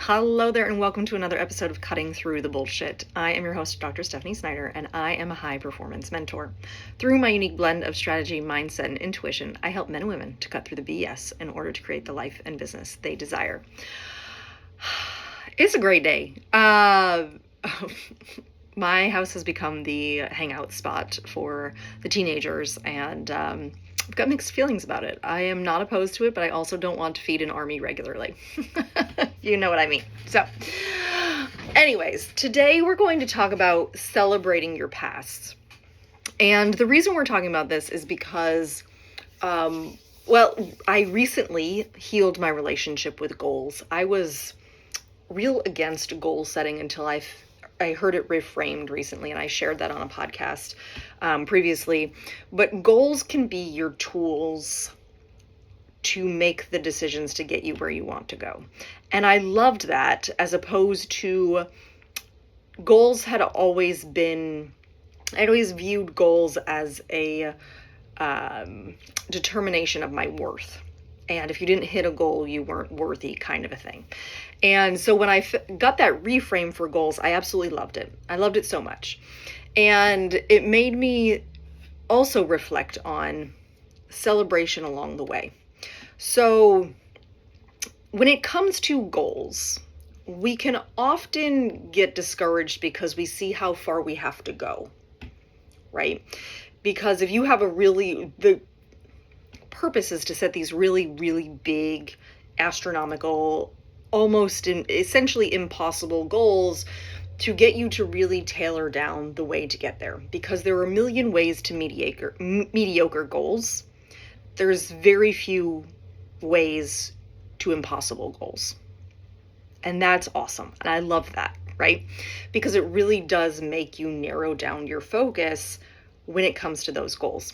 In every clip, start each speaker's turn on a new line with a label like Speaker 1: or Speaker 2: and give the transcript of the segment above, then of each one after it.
Speaker 1: Hello there and welcome to another episode of Cutting Through the Bullshit. I am your host, Dr. Stephanie Snyder, and I am a high performance mentor. Through my unique blend of strategy, mindset, and intuition, I help men and women to cut through the BS in order to create the life and business they desire. It's a great day. My house has become the hangout spot for the teenagers, and I've got mixed feelings about it. I am not opposed to it, but I also don't want to feed an army regularly. You know what I mean. So, anyways, today we're going to talk about celebrating your past. And the reason we're talking about this is because, I recently healed my relationship with goals. I was real against goal setting until I heard it reframed recently, and I shared that on a podcast previously. But goals can be your tools to make the decisions to get you where you want to go. And I loved that, as opposed to goals had always been, I'd always viewed goals as a determination of my worth. And if you didn't hit a goal, you weren't worthy, kind of a thing. And so when I got that reframe for goals, I absolutely loved it. I loved it so much. And it made me also reflect on celebration along the way. So when it comes to goals, we can often get discouraged because we see how far we have to go, right? Because if you have the purpose is to set these really, really big, astronomical, almost essentially impossible goals to get you to really tailor down the way to get there. Because there are a million ways to mediocre goals. There's very few ways to impossible goals. And that's awesome. And I love that, right? Because it really does make you narrow down your focus when it comes to those goals.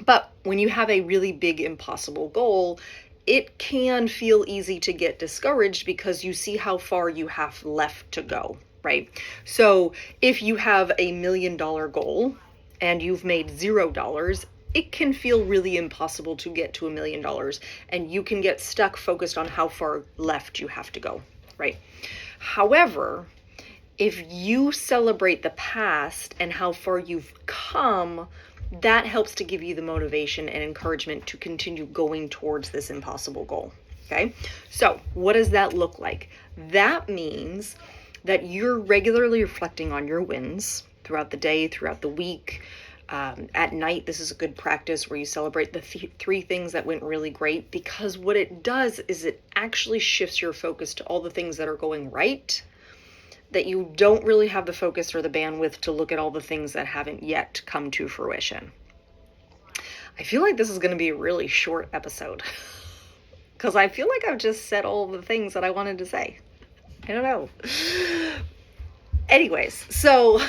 Speaker 1: But when you have a really big impossible goal, it can feel easy to get discouraged because you see how far you have left to go, right? So if you have $1 million goal and you've made $0, it can feel really impossible to get to $1 million, and you can get stuck focused on how far left you have to go, right? However, if you celebrate the past and how far you've come, that helps to give you the motivation and encouragement to continue going towards this impossible goal. Okay, so what does that look like? That means that you're regularly reflecting on your wins throughout the day, throughout the week. At night, this is a good practice where you celebrate the three things that went really great, because what it does is it actually shifts your focus to all the things that are going right, that you don't really have the focus or the bandwidth to look at all the things that haven't yet come to fruition. I feel like this is going to be a really short episode because I feel like I've just said all the things that I wanted to say. I don't know. Anyways, so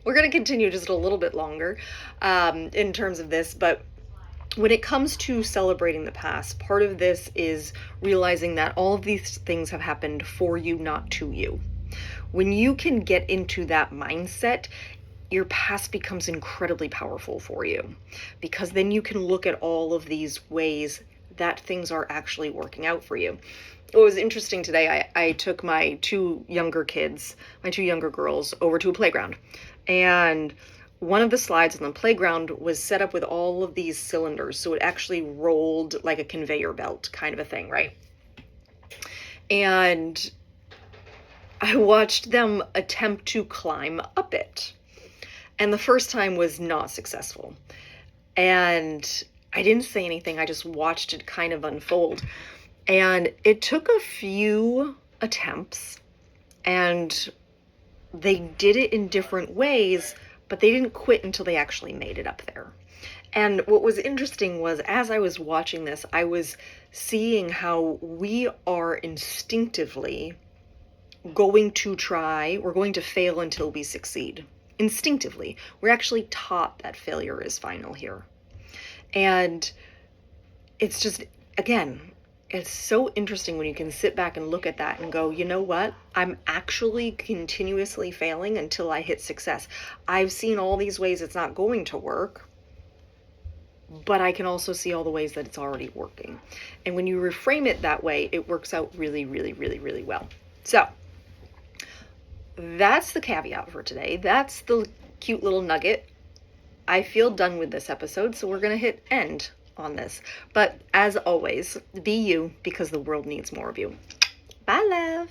Speaker 1: we're going to continue just a little bit longer in terms of this, but when it comes to celebrating the past, part of this is realizing that all of these things have happened for you, not to you. When you can get into that mindset, your past becomes incredibly powerful for you, because then you can look at all of these ways that things are actually working out for you. It was interesting today. I took my two younger girls over to a playground, and one of the slides on the playground was set up with all of these cylinders. So it actually rolled like a conveyor belt kind of a thing, right? And I watched them attempt to climb up it. And the first time was not successful. And I didn't say anything. I just watched it kind of unfold. And it took a few attempts, and they did it in different ways, but they didn't quit until they actually made it up there. And what was interesting was, as I was watching this, I was seeing how we are instinctively going to fail until we succeed. Instinctively, we're actually taught that failure is final here. And it's just, again, it's so interesting when you can sit back and look at that and go, you know what? I'm actually continuously failing until I hit success. I've seen all these ways it's not going to work, but I can also see all the ways that it's already working. And when you reframe it that way, it works out really, really, really, really well. So that's the caveat for today. That's the cute little nugget. I feel done with this episode, so we're going to hit end on this. But as always, be you, because the world needs more of you. Bye, love.